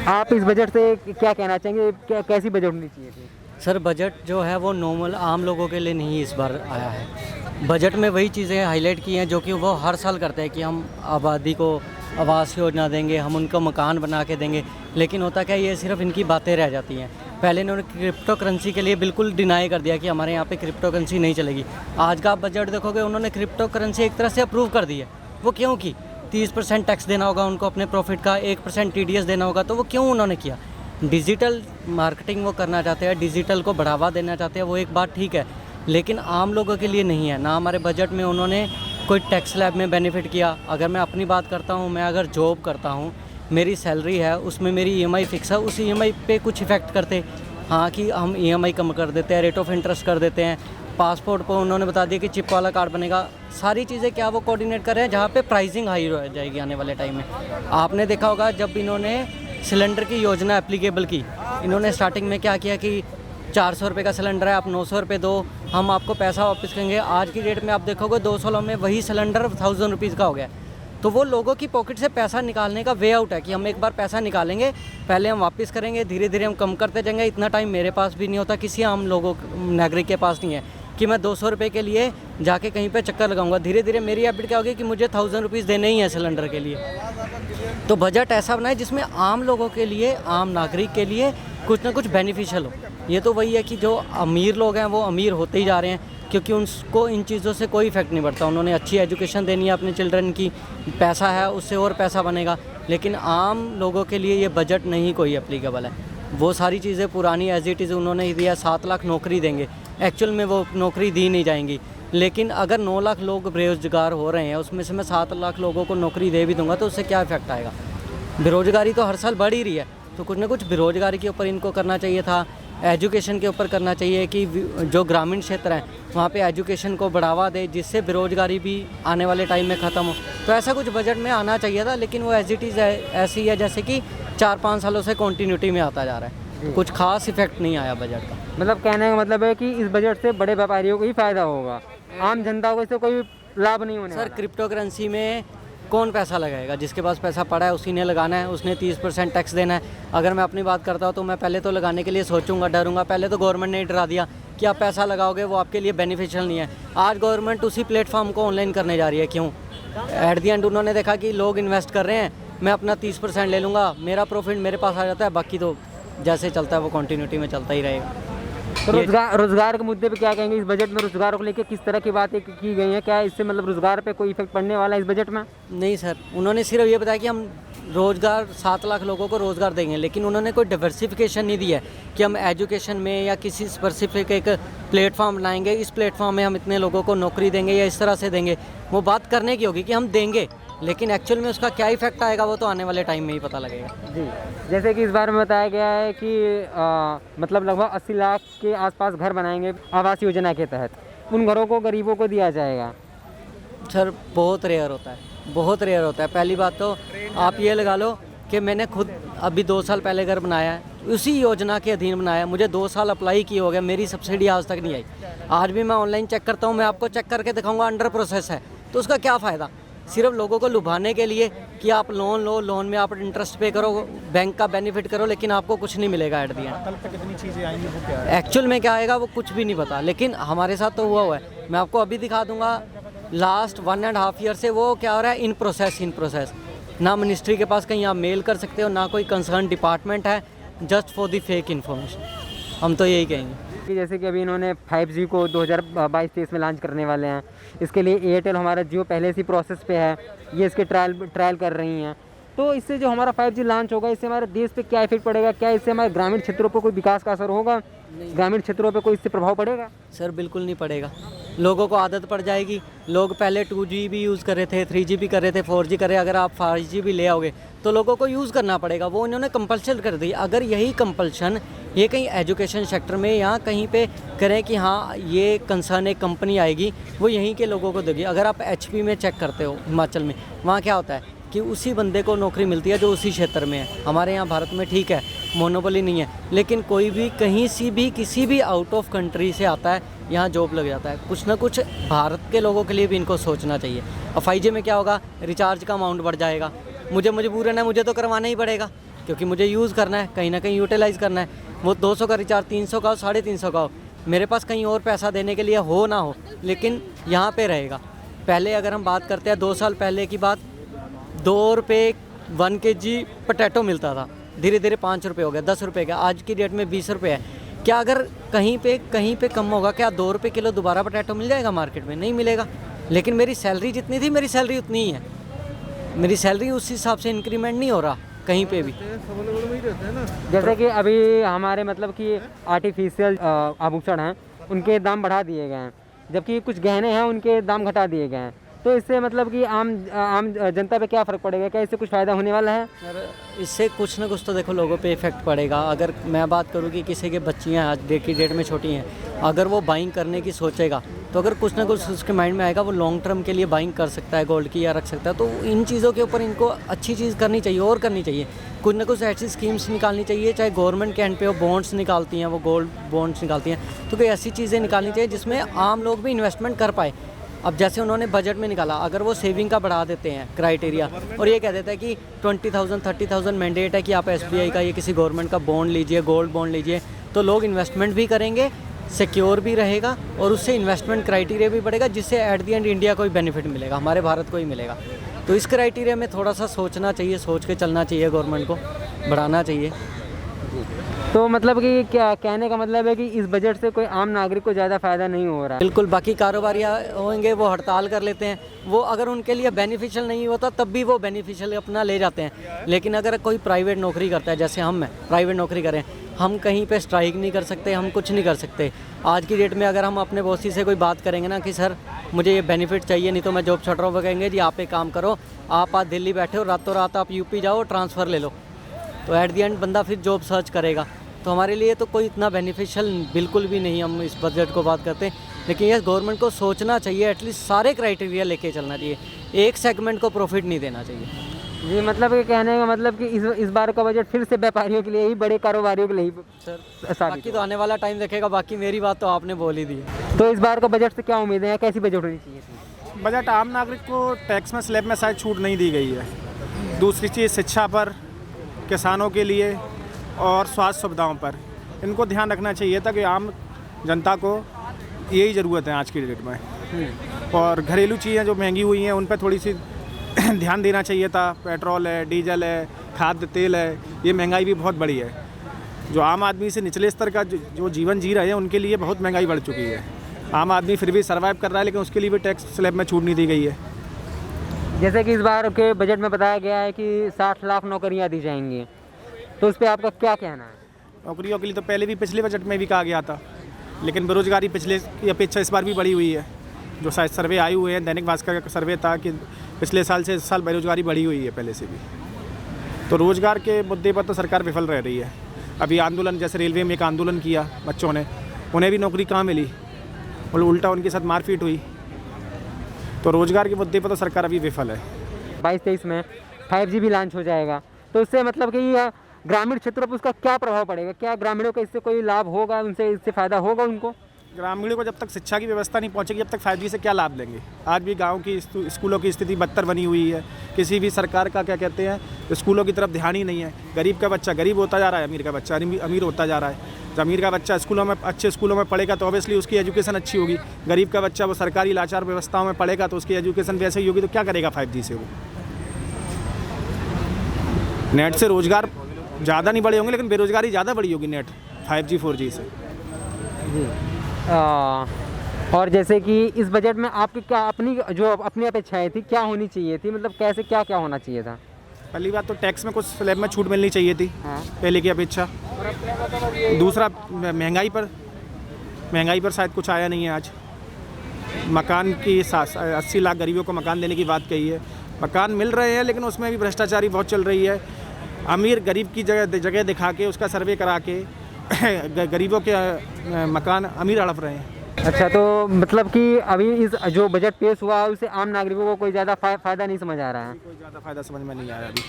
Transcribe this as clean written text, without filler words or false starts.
आप इस बजट से क्या कहना चाहेंगे, कैसी बजट होनी चाहिए थी? सर बजट जो है वो नॉर्मल आम लोगों के लिए नहीं इस बार आया है। बजट में वही चीज़ें हाईलाइट की हैं जो कि वो हर साल करते हैं कि हम आबादी को आवास योजना देंगे, हम उनको मकान बना के देंगे, लेकिन होता क्या ये सिर्फ इनकी बातें रह जाती हैं। पहले इन्होंने क्रिप्टो करेंसी के लिए बिल्कुल डिनाई कर दिया कि हमारे यहाँ पे क्रिप्टो करेंसी नहीं चलेगी। आज का आप बजट देखोगे उन्होंने क्रिप्टो करेंसी एक तरह से अप्रूव कर दी है। वो क्यों की? 30% टैक्स देना होगा उनको अपने प्रॉफिट का, 1% TDS देना होगा, तो वो क्यों उन्होंने किया? डिजिटल मार्केटिंग वो करना चाहते हैं, डिजिटल को बढ़ावा देना चाहते हैं, वो एक बात ठीक है, लेकिन आम लोगों के लिए नहीं है। ना हमारे बजट में उन्होंने कोई टैक्स स्लैब में बेनिफिट किया। अगर मैं अपनी बात करता हूँ, मैं अगर जॉब करता हूँ, मेरी सैलरी है, उसमें मेरी EMI फिक्स है, उस EMI पे कुछ इफेक्ट करते, हाँ कि हम EMI कम कर देते हैं, रेट ऑफ इंटरेस्ट कर देते हैं। पासपोर्ट पर उन्होंने बता दिया कि चिप वाला कार्ड बनेगा। सारी चीज़ें क्या वो कोऑर्डिनेट कर रहे हैं, जहाँ पे प्राइसिंग हाई हो जाएगी आने वाले टाइम में। आपने देखा होगा जब इन्होंने सिलेंडर की योजना एप्लीकेबल की, इन्होंने स्टार्टिंग में क्या किया कि 400 रुपये का सिलेंडर है, आप 900 रुपये दो, हम आपको पैसा वापस करेंगे। आज की डेट में आप देखोगे 2 सालों में वही सिलेंडर 1000 रुपीज़ का हो गया। तो वो लोगों की पॉकेट से पैसा निकालने का वे आउट है कि हम एक बार पैसा निकालेंगे, पहले हम वापस करेंगे, धीरे धीरे हम कम करते जाएंगे। इतना टाइम मेरे पास भी नहीं होता, किसी आम लोगों नागरिक के पास नहीं है कि मैं 200 रुपये के लिए जाके कहीं पे चक्कर लगाऊंगा। धीरे धीरे मेरी हैबिट क्या होगी कि मुझे 1000 रुपीज़ देने ही है सिलेंडर के लिए। तो बजट ऐसा बनाए जिसमें आम लोगों के लिए, आम नागरिक के लिए कुछ ना कुछ बेनिफिशियल हो। ये तो वही है कि जो अमीर लोग हैं वो अमीर होते ही जा रहे हैं क्योंकि उनको इन चीज़ों से कोई इफेक्ट नहीं पड़ता। उन्होंने अच्छी एजुकेशन देनी है अपने चिल्ड्रन की, पैसा है उससे और पैसा बनेगा, लेकिन आम लोगों के लिए ये बजट नहीं कोई एप्लीकेबल है। वो सारी चीज़ें पुरानी एज इट इज़ उन्होंने ही दिया। 7 लाख नौकरी देंगे, एक्चुअल में वो नौकरी दी नहीं जाएंगी। लेकिन अगर 9 लाख लोग बेरोजगार हो रहे हैं, उसमें से मैं 7 लाख लोगों को नौकरी दे भी दूंगा तो उससे क्या इफेक्ट आएगा? बेरोजगारी तो हर साल बढ़ ही रही है, तो कुछ ना कुछ बेरोजगारी के ऊपर इनको करना चाहिए था। एजुकेशन के ऊपर करना चाहिए कि जो ग्रामीण क्षेत्र हैं वहाँ पे एजुकेशन को बढ़ावा दे, जिससे बेरोजगारी भी आने वाले टाइम में ख़त्म हो। तो ऐसा कुछ बजट में आना चाहिए था, लेकिन वो एज इट इज़ ऐसी है जैसे कि 4-5 सालों से कॉन्टीन्यूटी में आता जा रहा है। कुछ खास इफेक्ट नहीं आया बजट का। मतलब कहने का मतलब है कि इस बजट से बड़े व्यापारियों को ही फायदा होगा, आम जनता को इससे कोई लाभ नहीं होने सर वाला। क्रिप्टो करेंसी में कौन पैसा लगाएगा? जिसके पास पैसा पड़ा है उसी ने लगाना है, उसने 30% टैक्स देना है। अगर मैं अपनी बात करता हूँ तो मैं पहले तो लगाने के लिए सोचूंगा, डरूंगा। पहले तो गवर्नमेंट ने डरा दिया कि आप पैसा लगाओगे वो आपके लिए बेनिफिशियल नहीं है। आज गवर्नमेंट उसी प्लेटफॉर्म को ऑनलाइन करने जा रही है। क्यों? एट दी एंड उन्होंने देखा कि लोग इन्वेस्ट कर रहे हैं, मैं अपना 30% ले लूँगा, मेरा प्रॉफिट मेरे पास आ जाता है, बाकी तो जैसे चलता है वो कंटिन्यूटी में चलता ही रहेगा। तो रोजगार के मुद्दे पे क्या कहेंगे? इस बजट में रोजगार को लेकर किस तरह की बातें की गई हैं? क्या इससे मतलब रोजगार पे कोई इफेक्ट पड़ने वाला है इस बजट में? नहीं सर, उन्होंने सिर्फ ये बताया कि हम रोज़गार 7 लाख लोगों को रोज़गार देंगे, लेकिन उन्होंने कोई डाइवर्सिफिकेशन नहीं दिया है कि हम एजुकेशन में या किसी स्पेसिफिक एक प्लेटफॉर्म बनाएंगे, इस प्लेटफॉर्म में हम इतने लोगों को नौकरी देंगे या इस तरह से देंगे। वो बात करने की होगी कि हम देंगे, लेकिन एक्चुअल में उसका क्या इफेक्ट आएगा वो तो आने वाले टाइम में ही पता लगेगा। जी, जैसे कि इस बारे में बताया गया है कि मतलब लगभग 80 लाख के आसपास घर बनाएंगे आवास योजना के तहत, उन घरों को गरीबों को दिया जाएगा। सर बहुत रेयर होता है, बहुत रेयर होता है। पहली बात तो आप ये लगा लो कि मैंने खुद अभी 2 साल पहले घर बनाया है, उसी योजना के अधीन बनाया। मुझे 2 साल अप्लाई किए हो गए, मेरी सब्सिडी आज तक नहीं आई। आज भी मैं ऑनलाइन चेक करता हूँ, मैं आपको चेक करके दिखाऊंगा अंडर प्रोसेस है। तो उसका क्या फ़ायदा? सिर्फ लोगों को लुभाने के लिए कि आप लोन लो, लोन में आप इंटरेस्ट पे करो, बैंक का बेनिफिट करो, लेकिन आपको कुछ नहीं मिलेगा एट दी एंड। कल पे कितनी चीज़ें आएंगी वो क्या है? एक्चुअल में क्या आएगा वो कुछ भी नहीं पता, लेकिन हमारे साथ तो हुआ है। मैं आपको अभी दिखा दूंगा, लास्ट 1.5 ईयर से वो क्या हो रहा है, इन प्रोसेस। ना मिनिस्ट्री के पास कहीं आप मेल कर सकते हो, ना कोई कंसर्न डिपार्टमेंट है, just for the fake information. हम तो यही कहेंगे कि जैसे कि अभी इन्होंने 5G को 2022-23 में लॉन्च करने वाले हैं। इसके लिए एयरटेल, हमारा जियो पहले से प्रोसेस पे है, ये इसके ट्रायल कर रही हैं। तो इससे जो हमारा 5G लॉन्च होगा, इससे हमारे देश पे क्या इफेक्ट पड़ेगा? क्या इससे हमारे ग्रामीण क्षेत्रों पर कोई विकास का असर होगा? ग्रामीण क्षेत्रों पे कोई इससे प्रभाव पड़ेगा? सर बिल्कुल नहीं पड़ेगा। लोगों को आदत पड़ जाएगी। लोग पहले 2G भी यूज़ कर रहे थे, 3G भी कर रहे थे, 4G कर रहे हैं। अगर आप 5G भी ले आओगे तो लोगों को यूज़ करना पड़ेगा। वो इन्होंने कंपल्शन कर दी। अगर यही कंपल्शन ये कहीं एजुकेशन सेक्टर में या कहीं पे करें कि हाँ ये कंसर्न एक कंपनी आएगी वो यहीं के लोगों को देगी। अगर आप HP में चेक करते हो, हिमाचल में, वहाँ क्या होता है कि उसी बंदे को नौकरी मिलती है जो उसी क्षेत्र में है। हमारे यहाँ भारत में ठीक है मोनोपोली नहीं है, लेकिन कोई भी कहीं से भी किसी भी आउट ऑफ कंट्री से आता है, यहाँ जॉब लग जाता है। कुछ ना कुछ भारत के लोगों के लिए भी इनको सोचना चाहिए। और 5G में क्या होगा, रिचार्ज का अमाउंट बढ़ जाएगा। मुझे मजबूरन है, मुझे तो करवाना ही पड़ेगा क्योंकि मुझे यूज़ करना है, कहीं ना कहीं यूटिलाइज़ करना है। वो 200 का रिचार्ज 300 का हो, 350 का हो, मेरे पास कहीं और पैसा देने के लिए हो ना हो, लेकिन यहाँ पे रहेगा। पहले अगर हम बात करते हैं 2 साल पहले की बात, 2 रुपये 1 kg पोटैटो मिलता था, धीरे धीरे 5 रुपये हो गया, 10 रुपये का, आज की डेट में 20 रुपये है। क्या अगर कहीं पे कम होगा, क्या 2 रुपये किलो दोबारा पोटैटो मिल जाएगा मार्केट में? नहीं मिलेगा। लेकिन मेरी सैलरी जितनी थी, मेरी सैलरी उतनी ही है, मेरी सैलरी उस हिसाब से इंक्रीमेंट नहीं हो रहा कहीं पे भी। जैसे कि अभी हमारे मतलब कि आर्टिफिशियल आभूषण हैं, उनके दाम बढ़ा दिए गए हैं, जबकि कुछ गहने हैं उनके दाम घटा दिए गए हैं। तो इससे मतलब कि आम जनता पे क्या फ़र्क पड़ेगा? क्या इससे कुछ फ़ायदा होने वाला है? सर इससे कुछ ना कुछ तो देखो लोगों पे इफ़ेक्ट पड़ेगा। अगर मैं बात करूँ कि किसी के बच्चियाँ आज की डेट में छोटी हैं, अगर वो बाइंग करने की सोचेगा तो अगर कुछ ना कुछ उसके माइंड में आएगा, वो लॉन्ग टर्म के लिए बाइंग कर सकता है गोल्ड की या रख सकता है। तो इन चीज़ों के ऊपर इनको अच्छी चीज़ करनी चाहिए और करनी चाहिए, कुछ ना कुछ ऐसी स्कीम्स निकालनी चाहिए, चाहे गवर्नमेंट के एंड पे वो बॉन्ड्स निकालती हैं, वो गोल्ड बॉन्ड्स निकालती हैं, तो कोई ऐसी चीज़ें निकालनी चाहिए जिसमें आम लोग भी इन्वेस्टमेंट कर पाए। अब जैसे उन्होंने बजट में निकाला, अगर वो सेविंग का बढ़ा देते हैं क्राइटेरिया और ये कह देता है कि 20,000 30,000 मैंडेट है कि आप SBI का या किसी गवर्नमेंट का बॉन्ड लीजिए, गोल्ड बॉन्ड लीजिए, तो लोग इन्वेस्टमेंट भी करेंगे, सिक्योर भी रहेगा और उससे इन्वेस्टमेंट क्राइटेरिया भी बढ़ेगा, जिससे एट दी एंड इंडिया को ही बेनिफिट मिलेगा, हमारे भारत को ही मिलेगा। तो इस क्राइटेरिया में थोड़ा सा सोचना चाहिए, सोच के चलना चाहिए, गवर्नमेंट को बढ़ाना चाहिए। तो मतलब कि क्या कहने का मतलब है कि इस बजट से कोई आम नागरिक को ज़्यादा फ़ायदा नहीं हो रहा है? बिल्कुल, बाकी कारोबारी होंगे वो हड़ताल कर लेते हैं, वो अगर उनके लिए बेनिफिशियल नहीं होता तब भी वो बेनिफिशियल अपना ले जाते हैं। लेकिन अगर कोई प्राइवेट नौकरी करता है, जैसे हम हैं प्राइवेट नौकरी करें, हम कहीं पे स्ट्राइक नहीं कर सकते, हम कुछ नहीं कर सकते। आज की डेट में अगर हम अपने बॉसी से कोई बात करेंगे ना कि सर मुझे ये बेनिफिट चाहिए, नहीं तो मैं जॉब छोड़ रहा हूँ, वो कहेंगे जी आप एक काम करो, आप आज दिल्ली बैठे हो, रातों रात आप UP जाओ, ट्रांसफ़र ले लो। तो एट दी एंड बंदा फिर जॉब सर्च करेगा। तो हमारे लिए तो कोई इतना बेनिफिशियल बिल्कुल भी नहीं, हम इस बजट को बात करते हैं। लेकिन ये गवर्नमेंट को सोचना चाहिए, एटलीस्ट सारे क्राइटेरिया लेके चलना चाहिए, एक सेगमेंट को प्रॉफिट नहीं देना चाहिए। जी, मतलब ये कहने का मतलब कि इस बार का बजट फिर से व्यापारियों के लिए ही, बड़े कारोबारियों के लिए ही सर बाकी तो आने वाला टाइम देखेगा, बाकी मेरी बात तो आपने बोल ही दी है। तो इस बार का बजट से क्या उम्मीदें हैं? कैसी बजट होनी चाहिए थी? बजट आम नागरिक को टैक्स में स्लैब में शायद छूट नहीं दी गई है। दूसरी चीज़ शिक्षा पर, किसानों के लिए और स्वास्थ्य सुविधाओं पर इनको ध्यान रखना चाहिए था कि आम जनता को यही ज़रूरत है आज की डेट में। और घरेलू चीज़ें जो महंगी हुई हैं उन पर थोड़ी सी ध्यान देना चाहिए था। पेट्रोल है, डीजल है, खाद्य तेल है, ये महंगाई भी बहुत बढ़ी है। जो आम आदमी से निचले स्तर का जो जीवन जी रहे हैं उनके लिए बहुत महंगाई बढ़ चुकी है। आम आदमी फिर भी सर्वाइव कर रहा है, लेकिन उसके लिए भी टैक्स स्लैब में छूट नहीं दी गई है। जैसे कि इस बार के बजट में बताया गया है कि 60 लाख नौकरियां दी जाएंगी, तो उस पर आपका क्या कहना है? नौकरियों के लिए तो पहले भी पिछले बजट में भी कहा गया था, लेकिन बेरोजगारी पिछले की अपेक्षा इस बार भी बढ़ी हुई है। जो शायद सर्वे आए हुए हैं, दैनिक भास्कर का सर्वे था कि पिछले साल से इस साल बेरोजगारी बढ़ी हुई है पहले से भी। तो रोज़गार के मुद्दे पर तो सरकार विफल रह रही है। अभी आंदोलन, जैसे रेलवे में एक आंदोलन किया बच्चों ने, उन्हें भी नौकरी कहाँ मिली और उल्टा उनके साथ मारपीट हुई। तो रोज़गार के मुद्दे पर तो सरकार अभी विफल है। 22-23 में 5G भी लॉन्च हो जाएगा, तो इससे मतलब कि ग्रामीण क्षेत्रों पर उसका क्या प्रभाव पड़ेगा? क्या ग्रामीणों को इससे कोई लाभ होगा, उनसे इससे फ़ायदा होगा उनको? ग्रामीणों को जब तक शिक्षा की व्यवस्था नहीं पहुंचेगी, जब तक 5G से क्या लाभ लेंगे? आज भी गांव की स्कूलों की स्थिति बदतर बनी हुई है। किसी भी सरकार का क्या कहते हैं, स्कूलों की तरफ ध्यान ही नहीं है। गरीब का बच्चा गरीब होता जा रहा है, अमीर का बच्चा अमीर होता जा रहा है। जब अमीर का बच्चा स्कूलों में, अच्छे स्कूलों में पढ़ेगा तो ऑब्वियसली उसकी एजुकेशन अच्छी होगी। गरीब का बच्चा वो सरकारी लाचार व्यवस्थाओं में पढ़ेगा तो उसकी एजुकेशन वैसे ही होगी। तो क्या करेगा 5G से? वो नेट से रोज़गार ज़्यादा नहीं बढ़े होंगे, लेकिन बेरोजगारी ज़्यादा बढ़ी होगी नेट 5G 4G से। जी। और जैसे कि इस बजट में आपकी क्या अपनी अपेक्षाएं थी, क्या होनी चाहिए थी? मतलब कैसे क्या होना चाहिए था? पहली बात तो टैक्स में कुछ स्लैब में छूट मिलनी चाहिए थी, हाँ। पहले की अपेक्षा। दूसरा, महंगाई पर शायद कुछ आया नहीं है आज। मकान की 80 लाख गरीबों को मकान देने की बात कही है। मकान मिल रहे हैं, लेकिन उसमें भी भ्रष्टाचारी बहुत चल रही है। अमीर गरीब की जगह दिखा के, उसका सर्वे करा के गरीबों के मकान अमीर हड़प रहे हैं। अच्छा, तो मतलब कि अभी इस जो बजट पेश हुआ है उससे आम नागरिकों को कोई ज़्यादा फ़ायदा नहीं समझ आ रहा है? कोई ज़्यादा फ़ायदा समझ में नहीं आया अभी।